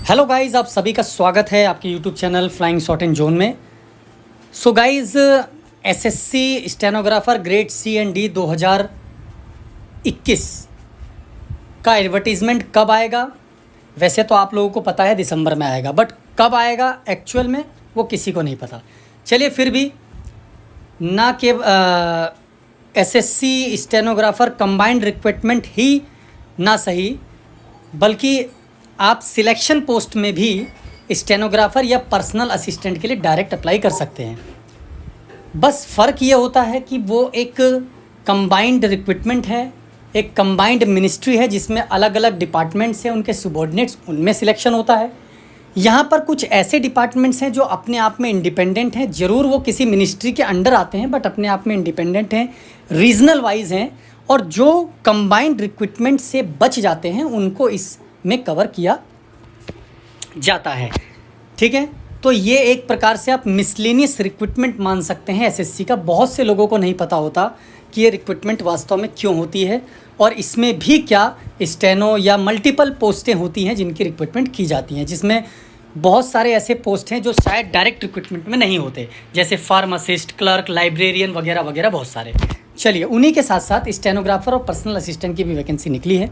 Hello guys, आप सभी का स्वागत है आपके YouTube channel flying shot and zone में। So guys, SSC stenographer grade C and D 2021 का एडवर्टीज़मेंट कब आएगा? वैसे तो आप लोगों को पता है दिसंबर में आएगा, बट कब आएगा एक्चुअल में वो किसी को नहीं पता। चलिए, फिर भी ना कि एसएससी स्टेनोग्राफर कंबाइंड रिक्रूटमेंट ही ना सही, बल्कि आप सिलेक्शन पोस्ट में भी स्टेनोग्राफर या पर्सनल असिस्टेंट के लिए डायरेक्ट अप्लाई कर सकते हैं। बस फ़र्क ये होता है कि वो एक कंबाइंड रिक्रूटमेंट है, एक कंबाइंड मिनिस्ट्री है जिसमें अलग अलग डिपार्टमेंट्स हैं, उनके सबॉर्डिनेट्स, उनमें सिलेक्शन होता है। यहाँ पर कुछ ऐसे डिपार्टमेंट्स हैं जो अपने आप में इंडिपेंडेंट हैं। ज़रूर वो किसी मिनिस्ट्री के अंडर आते हैं, बट अपने आप में इंडिपेंडेंट हैं, रीजनल वाइज हैं, और जो कंबाइंड रिक्रूटमेंट से बच जाते हैं उनको इस में कवर किया जाता है। ठीक है, तो ये एक प्रकार से आप मिसलेनियस रिक्रूटमेंट मान सकते हैं एसएससी का। बहुत से लोगों को नहीं पता होता कि ये रिक्रूटमेंट वास्तव में क्यों होती है और इसमें भी क्या स्टेनो या मल्टीपल पोस्टें होती हैं जिनकी रिक्रूटमेंट की जाती हैं, जिसमें बहुत सारे ऐसे पोस्ट हैं जो शायद डायरेक्ट रिक्रूटमेंट में नहीं होते, जैसे फार्मासिस्ट, क्लर्क, लाइब्रेरियन वगैरह वगैरह बहुत सारे। चलिए, उन्हीं के साथ साथ स्टेनोग्राफर और पर्सनल असिस्टेंट की भी वैकेंसी निकली है।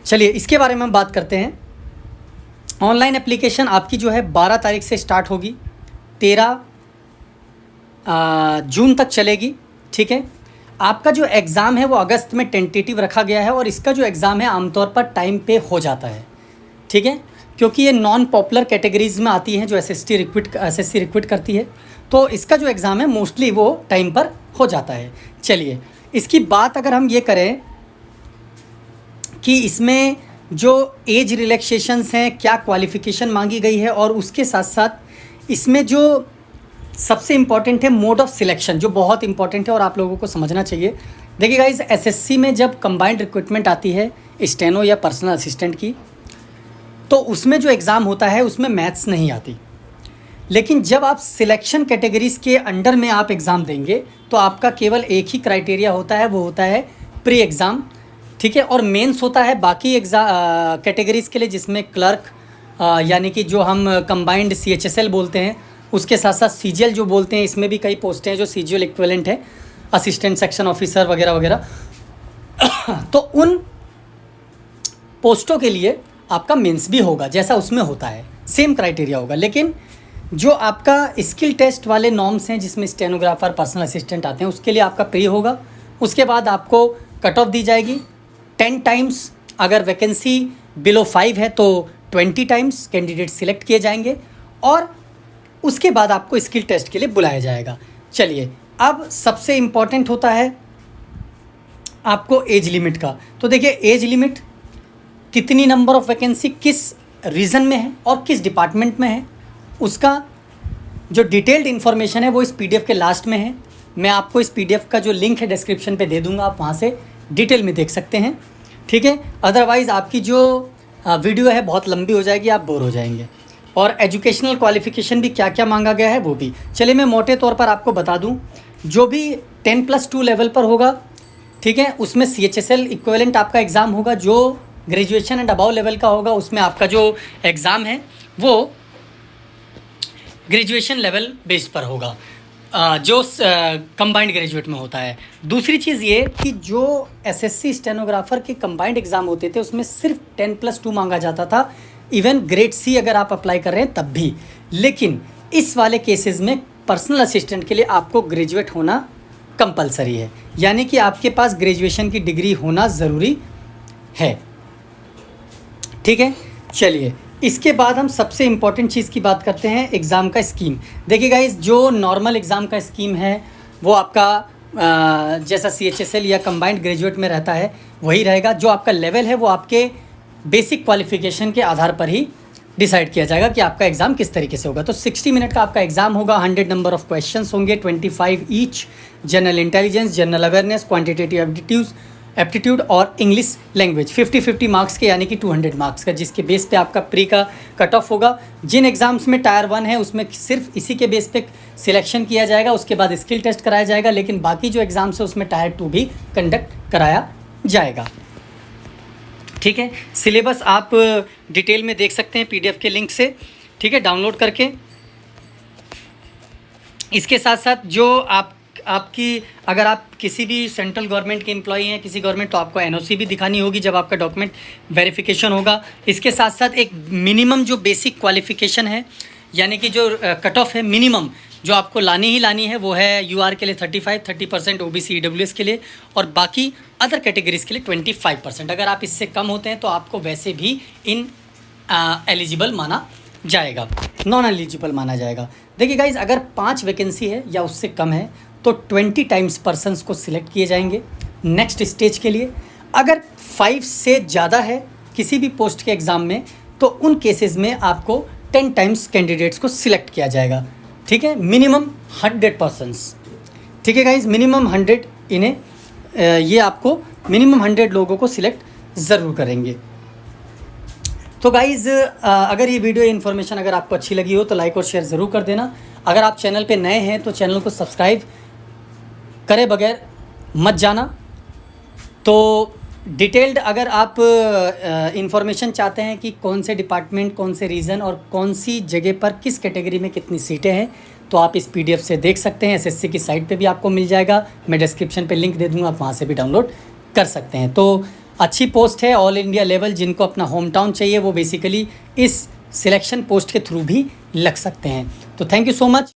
चलिए इसके बारे में हम बात करते हैं। ऑनलाइन एप्लीकेशन आपकी जो है 12 तारीख से स्टार्ट होगी, 13 जून तक चलेगी। ठीक है, आपका जो एग्ज़ाम है वो अगस्त में टेंटेटिव रखा गया है, और इसका जो एग्ज़ाम है आमतौर पर टाइम पे हो जाता है। ठीक है, क्योंकि ये नॉन पॉपुलर कैटेगरीज़ में आती हैं जो एसएससी रिक्रूट करती है, तो इसका जो एग्ज़ाम है मोस्टली वो टाइम पर हो जाता है। चलिए, इसकी बात अगर हम ये करें कि इसमें जो एज रिलैक्सेशंस हैं, क्या क्वालिफ़िकेशन मांगी गई है, और उसके साथ साथ इसमें जो सबसे इम्पॉर्टेंट है मोड ऑफ़ सिलेक्शन, जो बहुत इंपॉर्टेंट है और आप लोगों को समझना चाहिए। देखिए गाइस, एसएससी में जब कंबाइंड रिक्रूटमेंट आती है स्टेनो या पर्सनल असिस्टेंट की, तो उसमें जो एग्ज़ाम होता है उसमें मैथ्स नहीं आती। लेकिन जब आप सिलेक्शन कैटेगरीज़ के अंडर में आप एग्ज़ाम देंगे तो आपका केवल एक ही क्राइटेरिया होता है, वो होता है प्री एग्ज़ाम। ठीक है, और मेंस होता है बाकी कैटेगरीज़ के लिए, जिसमें क्लर्क यानी कि जो हम कंबाइंड सीएचएसएल बोलते हैं, उसके साथ साथ सीजीएल जो बोलते हैं, इसमें भी कई पोस्टें हैं जो सीजीएल इक्विवेलेंट है, असिस्टेंट सेक्शन ऑफिसर वगैरह वगैरह। तो उन पोस्टों के लिए आपका मेंस भी होगा, जैसा उसमें होता है, सेम क्राइटेरिया होगा। लेकिन जो आपका स्किल टेस्ट वाले नॉर्म्स हैं जिसमें स्टेनोग्राफर, पर्सनल असिस्टेंट आते हैं, उसके लिए आपका प्री होगा। उसके बाद आपको कट ऑफ दी जाएगी 10 टाइम्स। अगर वैकेंसी बिलो 5 है तो 20 टाइम्स कैंडिडेट सिलेक्ट किए जाएंगे, और उसके बाद आपको स्किल टेस्ट के लिए बुलाया जाएगा। चलिए, अब सबसे इम्पॉर्टेंट होता है आपको एज लिमिट का। तो देखिए, एज लिमिट कितनी नंबर ऑफ़ वैकेंसी किस रीजन में है और किस डिपार्टमेंट में है, उसका जो डिटेल्ड इन्फॉर्मेशन है वो इस पीडीएफ के लास्ट में है। मैं आपको इस पीडीएफ का जो लिंक है डिस्क्रिप्शन पे दे दूंगा, आप वहाँ से डिटेल में देख सकते हैं। ठीक है, अदरवाइज़ आपकी जो वीडियो है बहुत लंबी हो जाएगी, आप बोर हो जाएंगे। और एजुकेशनल क्वालिफ़िकेशन भी क्या क्या मांगा गया है वो भी। चलिए, मैं मोटे तौर पर आपको बता दूं, जो भी 10+2 लेवल पर होगा, ठीक है, उसमें सीएचएसएल इक्विवेलेंट आपका एग्ज़ाम होगा। जो ग्रेजुएशन एंड अबव लेवल का होगा उसमें आपका जो एग्ज़ाम है वो ग्रेजुएशन लेवल बेस्ड पर होगा, जो कंबाइंड ग्रेजुएट में होता है। दूसरी चीज़ ये कि जो एसएससी स्टेनोग्राफर के कंबाइंड एग्ज़ाम होते थे उसमें सिर्फ 10+2 मांगा जाता था, इवन ग्रेड सी अगर आप अप्लाई कर रहे हैं तब भी। लेकिन इस वाले केसेस में पर्सनल असिस्टेंट के लिए आपको ग्रेजुएट होना कंपलसरी है, यानी कि आपके पास ग्रेजुएशन की डिग्री होना ज़रूरी है। ठीक है, चलिए इसके बाद हम सबसे इम्पॉर्टेंट चीज़ की बात करते हैं, एग्ज़ाम का स्कीम। देखिए गाइस, जो नॉर्मल एग्ज़ाम का स्कीम है वो आपका जैसा सीएचएसएल या कंबाइंड ग्रेजुएट में रहता है वही रहेगा। जो आपका लेवल है वो आपके बेसिक क्वालिफ़िकेशन के आधार पर ही डिसाइड किया जाएगा कि आपका एग्ज़ाम किस तरीके से होगा। तो 60 मिनट का आपका एग्ज़ाम होगा, 100 नंबर ऑफ़ क्वेश्चंस होंगे, 25 each, general intelligence, general awareness, quantitative aptitudes, aptitude और इंग्लिश लैंग्वेज 50-50 मार्क्स के, यानी कि 200 मार्क्स का, जिसके बेस पे आपका प्री का कट ऑफ होगा। जिन एग्ज़ाम्स में टायर 1 है उसमें सिर्फ इसी के बेस पे सिलेक्शन किया जाएगा, उसके बाद स्किल टेस्ट कराया जाएगा, लेकिन बाकी जो एग्ज़ाम्स है उसमें टायर 2 भी कंडक्ट कराया जाएगा। ठीक है, सिलेबस आप डिटेल में देख सकते हैं PDF के लिंक से, ठीक है, डाउनलोड करके। इसके साथ साथ जो आपकी अगर आप किसी भी सेंट्रल गवर्नमेंट के एम्प्लॉई हैं, किसी गवर्नमेंट, तो आपको NOC भी दिखानी होगी जब आपका डॉक्यूमेंट वेरिफिकेशन होगा। इसके साथ साथ एक मिनिमम जो बेसिक क्वालिफ़िकेशन है, यानी कि जो कट ऑफ है मिनिमम जो आपको लानी है, वो है UR के लिए 30% OBC EWS के लिए, और बाकी अदर कैटेगरीज़ के लिए 25%। अगर आप इससे कम होते हैं तो आपको वैसे भी एलिजिबल माना जाएगा, नॉन एलिजिबल माना जाएगा। देखिए गाइज, अगर 5 वैकेंसी है या उससे कम है तो 20 टाइम्स पर्सन्स को सिलेक्ट किए जाएंगे नेक्स्ट स्टेज के लिए। अगर 5 से ज़्यादा है किसी भी पोस्ट के एग्ज़ाम में तो उन केसेस में आपको 10 टाइम्स कैंडिडेट्स को सिलेक्ट किया जाएगा। ठीक है, मिनिमम 100 पर्सन्स। ठीक है गाइज, मिनिमम 100 इन्हें ये आपको मिनिमम 100 लोगों को सिलेक्ट ज़रूर करेंगे। तो गाइज़, अगर ये वीडियो इन्फॉर्मेशन अगर आपको अच्छी लगी हो तो लाइक और शेयर ज़रूर कर देना। अगर आप चैनल पे नए हैं तो चैनल को सब्सक्राइब करे बगैर मत जाना। तो डिटेल्ड अगर आप इन्फॉर्मेशन चाहते हैं कि कौन से डिपार्टमेंट, कौन से रीजन और कौन सी जगह पर किस कैटेगरी में कितनी सीटें हैं, तो आप इस PDF से देख सकते हैं। SSC की साइट पे भी आपको मिल जाएगा, मैं डिस्क्रिप्शन पे लिंक दे दूँगा, आप वहाँ से भी डाउनलोड कर सकते हैं। तो अच्छी पोस्ट है, ऑल इंडिया लेवल। जिनको अपना होम टाउन चाहिए वो बेसिकली इस सिलेक्शन पोस्ट के थ्रू भी लग सकते हैं। तो थैंक यू सो मच।